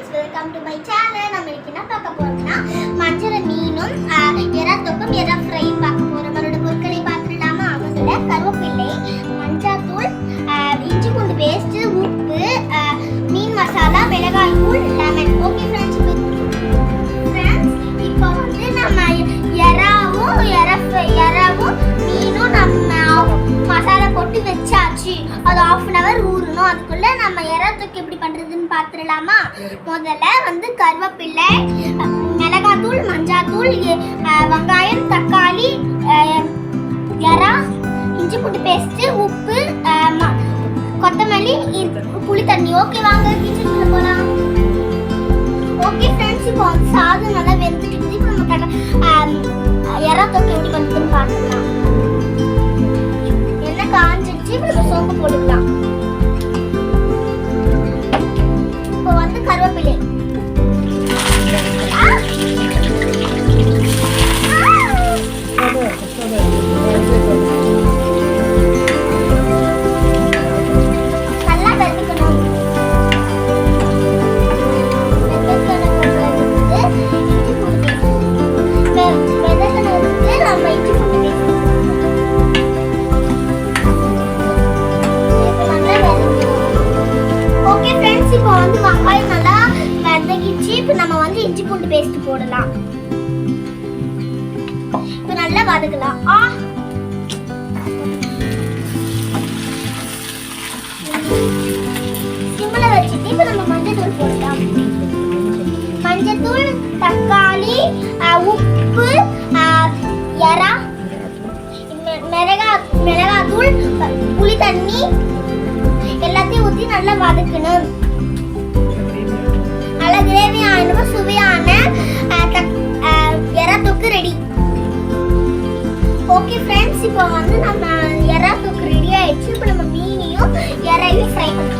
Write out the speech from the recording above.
Friends, welcome to my channel. நம்ம இன்னைக்கு என்ன பார்க்க போறோம்னா மஞ்சள் மீனும் எறா தொக்கும் எறா ஃப்ரை பார்க்க போறோம். நம்மளோட பொருட்களை பார்த்துடலாமா? முதல்ல கருவேப்பிலை, மஞ்சள்தூள், இஞ்சி பூண்டு பேஸ்ட், உப்பு, மீன் மசாலா, மிளகாய் தூள், லெமன். ஓகே ஃப்ரெண்ட்ஸ், இப்போ வந்து நம்ம எறாவும் மீனும் நம்ம மசாலா போட்டு வச்சாச்சு. அது 1/2 hour ஊறணும். அதுக்குள்ள நம்ம எறா தொக்கு எப்படி பண்றதுன்னு பார்த்துடலாமா? முதல்ல வந்து கருவேப்பிலை, மிளகாத்தூள், மஞ்சாத்தூள், வெங்காயம், தக்காளி, எறா, இஞ்சி பூண்டு பேஸ்ட், உப்பு, கொத்தமல்லி, புளி தண்ணி. ஓகே, வாங்க கிச்சனுக்குள்ள போலாம். ஓகே ஃப்ரெண்ட்ஸ், இப்போ சாதம் நல்லா வெந்துட்டு இருக்குது. இப்போ நம்ம எறா தொக்கு எப்படி பண்ணுறதுன்னு பார்த்துக்கலாம். எண்ணெய் காஞ்சிடுச்சு. இப்போ நம்ம சோம்பு போட்டுக்கலாம். இப்போ வந்து கருவேப்பிலை, நல்லா வெந்துக்கணும். இப்போ வந்து வெங்காயம் நல்லா வதங்கிச்சு. இப்போ நம்ம வந்து இஞ்சி பூண்டு பேஸ்ட் போடலாம். இப்போ நல்லா வதக்கலாம். சிம்ல வச்சுட்டு இப்போ நம்ம மஞ்சள் தூள் போடலாம். மஞ்சள் தூள், தக்காளி, உப்பு, எறா, மிளகாத்தூள், புளி தண்ணி எல்லாத்தையும் ஊற்றி நல்லா வதக்கணும். நல்லா கிரேவியான சுவையான எறா தொக்கு ரெடி. ஓகே ஃப்ரெண்ட்ஸ், இப்போ வந்து நம்ம எறா தொக்கு ரெடி ஆயிடுச்சு. இப்போ நம்ம மீனையும் எறாவையும் ஃப்ரை பண்ணலாம்.